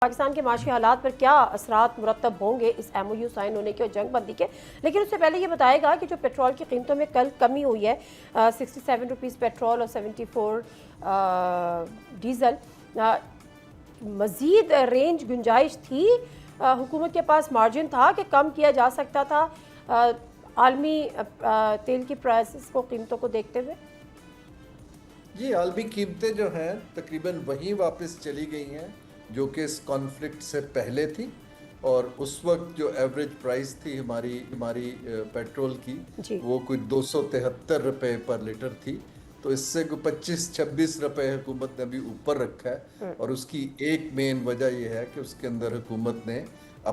پاکستان کے معاشی حالات پر کیا اثرات مرتب ہوں گے اس ایم او یو سائن ہونے کے اور جنگ بندی کے، لیکن اس سے پہلے یہ بتائے گا کہ جو پیٹرول کی قیمتوں میں کل کمی ہوئی ہے 67 پیٹرول اور 74 ڈیزل، مزید رینج گنجائش تھی؟ حکومت کے پاس مارجن تھا کہ کم کیا جا سکتا تھا عالمی تیل کی پرائسز کو، قیمتوں کو دیکھتے ہوئے؟ جی، عالمی قیمتیں جو ہیں تقریباً وہیں واپس چلی گئی ہیں جو کہ اس کانفلکٹ سے پہلے تھی، اور اس وقت جو ایوریج پرائس تھی ہماری پیٹرول کی جی وہ کوئی 273 روپے پر لیٹر تھی، تو اس سے کوئی 25-26 روپے حکومت نے ابھی اوپر رکھا ہے، اور اس کی ایک مین وجہ یہ ہے کہ اس کے اندر حکومت نے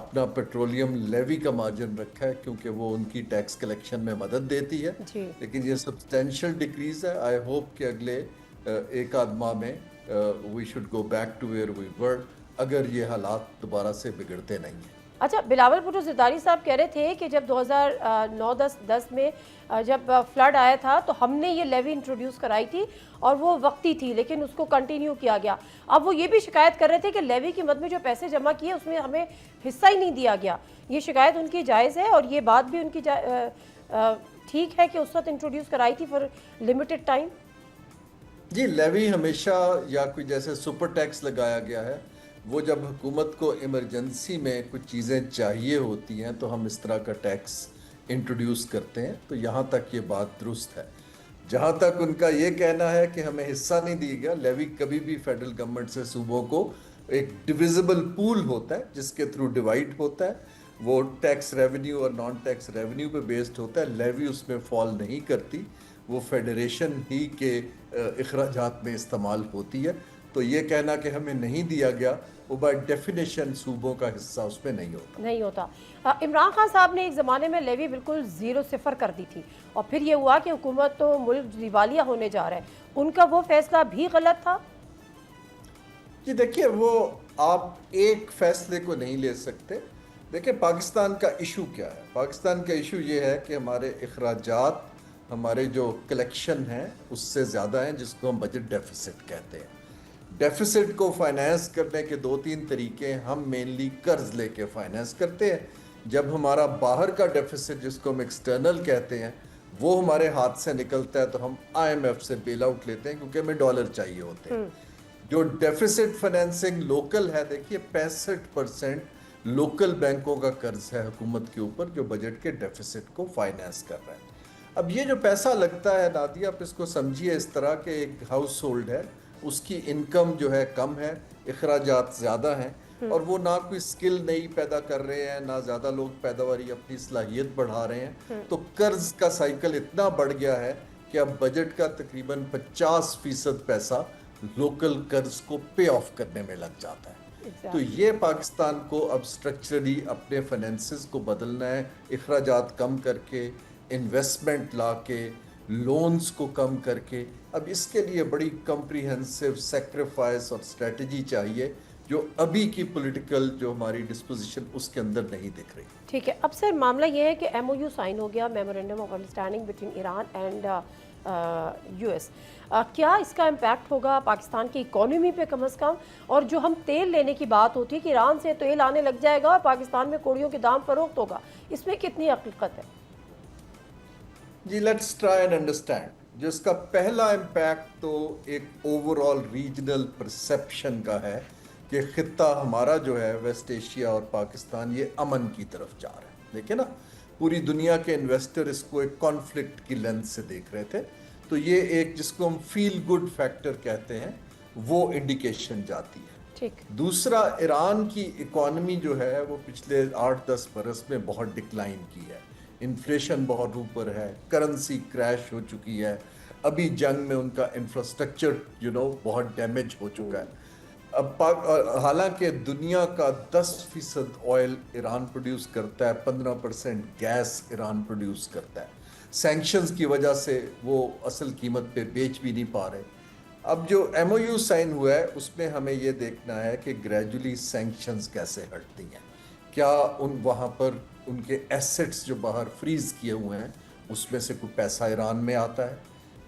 اپنا پیٹرولیم لیوی کا مارجن رکھا ہے کیونکہ وہ ان کی ٹیکس کلیکشن میں مدد دیتی ہے، جی لیکن یہ سبسٹینشیل ڈیکریز ہے۔ آئی ہوپ کہ اگلے ایک آدھ ماہ میں we should go back to where we were, اگر یہ حالات دوبارہ سے بگڑتے نہیں ہیں۔ اچھا، بلاول بھٹو زرداری صاحب کہہ رہے تھے کہ جب 2009-10 میں جب فلڈ آیا تھا تو ہم نے یہ لیوی انٹروڈیوس کرائی تھی اور وہ وقتی تھی لیکن اس کو کنٹینیو کیا گیا۔ اب وہ یہ بھی شکایت کر رہے تھے کہ لیوی کی مد میں جو پیسے جمع کیے اس میں ہمیں حصہ ہی نہیں دیا گیا۔ یہ شکایت ان کی جائز ہے اور یہ بات بھی ان کی ٹھیک ہے کہ اس وقت انٹروڈیوس کرائی تھی فار لمیٹڈ ٹائم؟ جی، لیوی ہمیشہ یا کوئی جیسے سپر ٹیکس لگایا گیا ہے، وہ جب حکومت کو ایمرجنسی میں کچھ چیزیں چاہیے ہوتی ہیں تو ہم اس طرح کا ٹیکس انٹروڈیوس کرتے ہیں، تو یہاں تک یہ بات درست ہے۔ جہاں تک ان کا یہ کہنا ہے کہ ہمیں حصہ نہیں دیا گیا، لیوی کبھی بھی فیڈرل گورنمنٹ سے صوبوں کو ایک ڈویزبل پول ہوتا ہے جس کے تھرو ڈیوائڈ ہوتا ہے، وہ ٹیکس ریونیو اور نان ٹیکس ریونیو پہ بیسڈ ہوتا ہے، لیوی اس میں فال نہیں کرتی، وہ فیڈریشن ہی کے اخراجات میں استعمال ہوتی ہے۔ تو یہ کہنا کہ ہمیں نہیں دیا گیا، وہ بائی ڈیفینیشن صوبوں کا حصہ اس میں نہیں ہوتا۔ عمران خان صاحب نے ایک زمانے میں لیوی بالکل 0 کر دی تھی اور پھر یہ ہوا کہ حکومت تو ملک دیوالیہ ہونے جا رہا ہے، ان کا وہ فیصلہ بھی غلط تھا؟ جی دیکھیے، وہ آپ ایک فیصلے کو نہیں لے سکتے۔ دیکھیں پاکستان کا ایشو کیا ہے، پاکستان کا ایشو یہ ہے کہ ہمارے اخراجات ہمارے جو کلیکشن ہیں اس سے زیادہ ہیں، جس کو ہم بجٹ ڈیفیسٹ کہتے ہیں۔ ڈیفیسٹ کو فائنینس کرنے کے 2-3 طریقے ہیں، ہم مینلی قرض لے کے فائنینس کرتے ہیں۔ جب ہمارا باہر کا ڈیفیسٹ جس کو ہم ایکسٹرنل کہتے ہیں وہ ہمارے ہاتھ سے نکلتا ہے تو ہم آئی ایم ایف سے بیل آؤٹ لیتے ہیں کیونکہ ہمیں ڈالر چاہیے ہوتے ہیں۔ جو ڈیفیسٹ فائنینسنگ لوکل ہے، دیکھیے 65% لوکل بینکوں کا قرض ہے حکومت کے اوپر جو بجٹ کے ڈیفیسٹ کو فائنینس کر رہا ہے۔ اب یہ جو پیسہ لگتا ہے نادیہ، آپ اس کو سمجھیے اس طرح کہ ایک ہاؤس ہولڈ ہے، اس کی انکم جو ہے کم ہے، اخراجات زیادہ ہیں، اور وہ نہ کوئی سکل نئی پیدا کر رہے ہیں، نہ زیادہ لوگ پیداواری اپنی صلاحیت بڑھا رہے ہیں، تو قرض کا سائیکل اتنا بڑھ گیا ہے کہ اب بجٹ کا تقریباً 50% پیسہ لوکل قرض کو پے آف کرنے میں لگ جاتا ہے۔ تو یہ پاکستان کو اب سٹرکچرلی اپنے فائنینسز کو بدلنا ہے، اخراجات کم کر کے، انویسٹمنٹ لا کے، لونز کو کم کر کے۔ اب اس کے لیے بڑی کمپریہنسو سیکریفائس اور اسٹریٹجی چاہیے جو ابھی کی پولیٹیکل جو ہماری ڈسپوزیشن اس کے اندر نہیں دکھ رہی۔ ٹھیک ہے، اب سر معاملہ یہ ہے کہ ایم او یو سائن ہو گیا، memorandum of understanding between Iran and U S. کیا اس کا امپیکٹ ہوگا پاکستان کی اکانومی پہ کم از کم؟ اور جو ہم تیل لینے کی بات ہوتی ہے کہ ایران سے تیل آنے لگ جائے گا اور پاکستان میں کوڑیوں کے دام فروخت ہوگا، اس میں کتنی حقیقت ہے؟ جی، لیٹس ٹرائی اینڈ انڈرسٹینڈ۔ جو اس کا پہلا امپیکٹ تو ایک اوور آل ریجنل پرسیپشن کا ہے کہ خطہ ہمارا جو ہے ویسٹ ایشیا اور پاکستان یہ امن کی طرف جا رہا ہے۔ دیکھیں نا، پوری دنیا کے انویسٹر اس کو ایک کانفلکٹ کی لینس سے دیکھ رہے تھے، تو یہ ایک جس کو ہم فیل گڈ فیکٹر کہتے ہیں وہ انڈیکیشن جاتی ہے۔ ٹھیک۔ دوسرا، ایران کی اکانومی جو ہے وہ پچھلے 8-10 برس میں بہت ڈکلائن کی ہے، انفلیشن بہت اوپر ہے، کرنسی کریش ہو چکی ہے، ابھی جنگ میں ان کا انفراسٹرکچر بہت ڈیمیج ہو چکا ہے۔ اب حالانکہ دنیا کا 10% آئل ایران پروڈیوس کرتا ہے، 15% گیس ایران پروڈیوس کرتا ہے، سینکشنز کی وجہ سے وہ اصل قیمت پہ بیچ بھی نہیں پا رہے۔ اب جو ایم او یو سائن ہوا ہے اس میں ہمیں یہ دیکھنا ہے کہ گریجولی سینکشنز کیسے ہٹتی ہیں، کیا وہاں پر ان کے ایسٹس جو باہر فریز کیے ہوئے ہیں اس میں سے کوئی پیسہ ایران میں آتا ہے،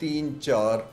3-4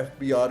FBR